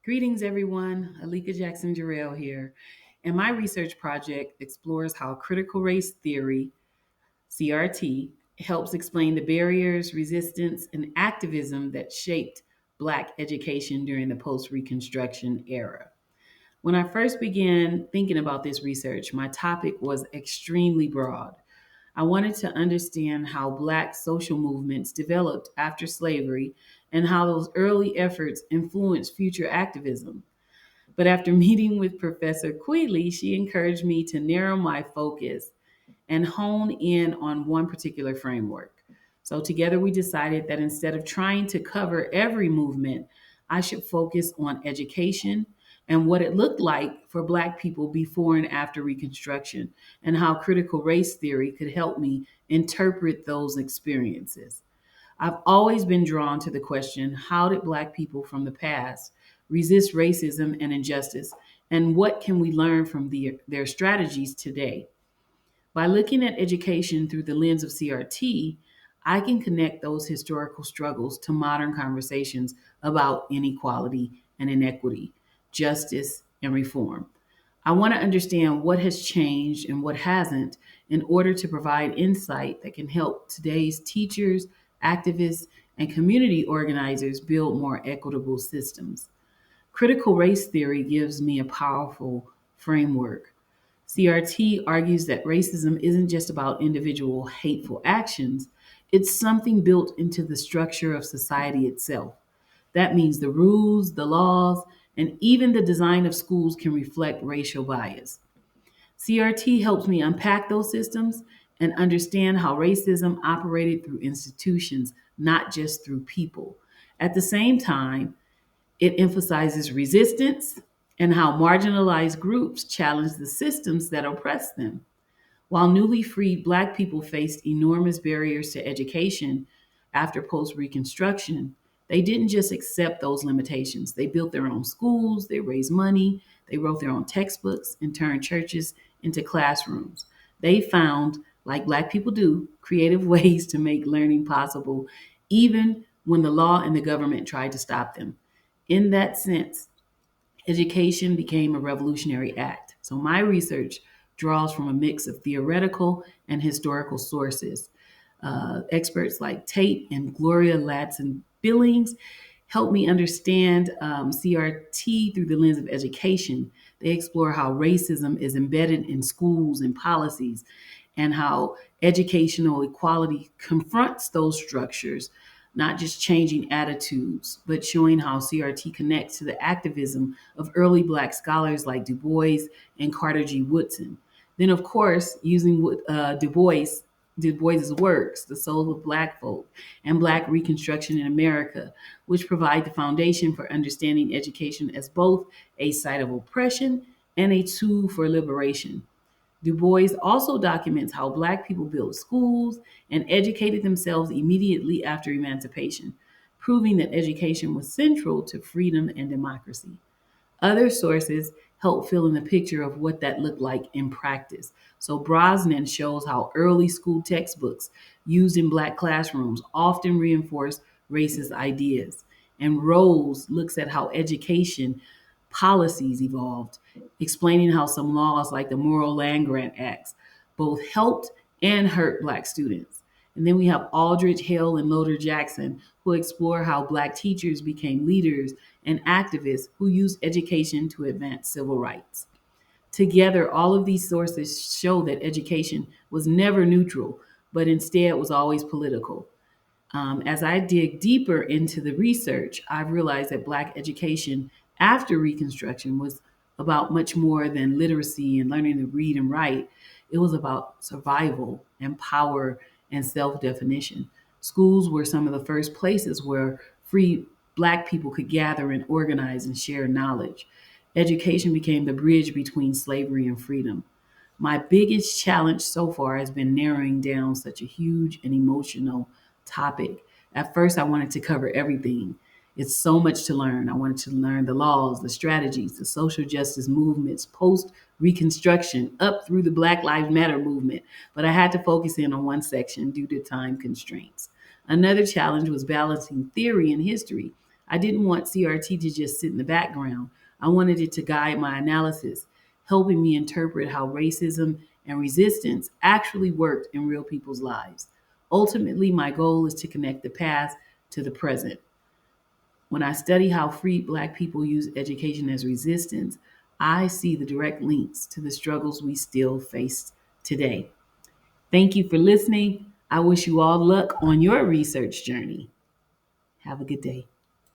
Greetings, everyone. Aleka Jackson-Jarrell here. And my research project explores how critical race theory, CRT, helps explain the barriers, resistance, and activism that shaped Black education during the post Reconstruction era. When I first began thinking about this research, my topic was extremely broad. I wanted to understand how Black social movements developed after slavery and how those early efforts influenced future activism. But after meeting with Professor Queeley, she encouraged me to narrow my focus and hone in on one particular framework. So together we decided that instead of trying to cover every movement, I should focus on education and what it looked like for Black people before and after Reconstruction, and how critical race theory could help me interpret those experiences. I've always been drawn to the question, how did Black people from the past resist racism and injustice, and what can we learn from their strategies today? By looking at education through the lens of CRT, I can connect those historical struggles to modern conversations about inequality and inequity, justice and reform. I want to understand what has changed and what hasn't in order to provide insight that can help today's teachers, activists, and community organizers build more equitable systems. Critical race theory gives me a powerful framework. CRT argues that racism isn't just about individual hateful actions, it's something built into the structure of society itself. That means the rules, the laws, and even the design of schools can reflect racial bias. CRT helps me unpack those systems and understand how racism operated through institutions, not just through people. At the same time, it emphasizes resistance and how marginalized groups challenge the systems that oppress them. While newly freed Black people faced enormous barriers to education after post Reconstruction, they didn't just accept those limitations. They built their own schools, they raised money, they wrote their own textbooks, and turned churches into classrooms. They found, like Black people do, creative ways to make learning possible, even when the law and the government tried to stop them. In that sense, education became a revolutionary act. So my research draws from a mix of theoretical and historical sources. Experts like Tate and Gloria Ladson Billings help me understand CRT through the lens of education. They explore how racism is embedded in schools and policies, and how educational equality confronts those structures, not just changing attitudes, but showing how CRT connects to the activism of early Black scholars like Du Bois and Carter G. Woodson. Then, of course, using Du Bois's works, The Soul of Black Folk and Black Reconstruction in America, which provide the foundation for understanding education as both a site of oppression and a tool for liberation. Du Bois also documents how Black people built schools and educated themselves immediately after emancipation, proving that education was central to freedom and democracy. Other sources help fill in the picture of what that looked like in practice. So Brosnan shows how early school textbooks used in Black classrooms often reinforce racist ideas. And Rose looks at how education policies evolved, explaining how some laws like the Moral Land Grant Acts both helped and hurt Black students. And then we have Aldrich Hill and Loder Jackson, who explore how Black teachers became leaders and activists who used education to advance civil rights. Together, all of these sources show that education was never neutral, but instead was always political. As I dig deeper into the research, I've realized that Black education after Reconstruction was about much more than literacy and learning to read and write. It was about survival and power and self definition. Schools were some of the first places where free Black people could gather and organize and share knowledge. Education became the bridge between slavery and freedom. My biggest challenge so far has been narrowing down such a huge and emotional topic. At first, I wanted to cover everything. It's so much to learn. I wanted to learn the laws, the strategies, the social justice movements, post Reconstruction, up through the Black Lives Matter movement. But I had to focus in on one section due to time constraints. Another challenge was balancing theory and history. I didn't want CRT to just sit in the background. I wanted it to guide my analysis, helping me interpret how racism and resistance actually worked in real people's lives. Ultimately, my goal is to connect the past to the present. When I study how freed Black people use education as resistance, I see the direct links to the struggles we still face today. Thank you for listening. I wish you all luck on your research journey. Have a good day.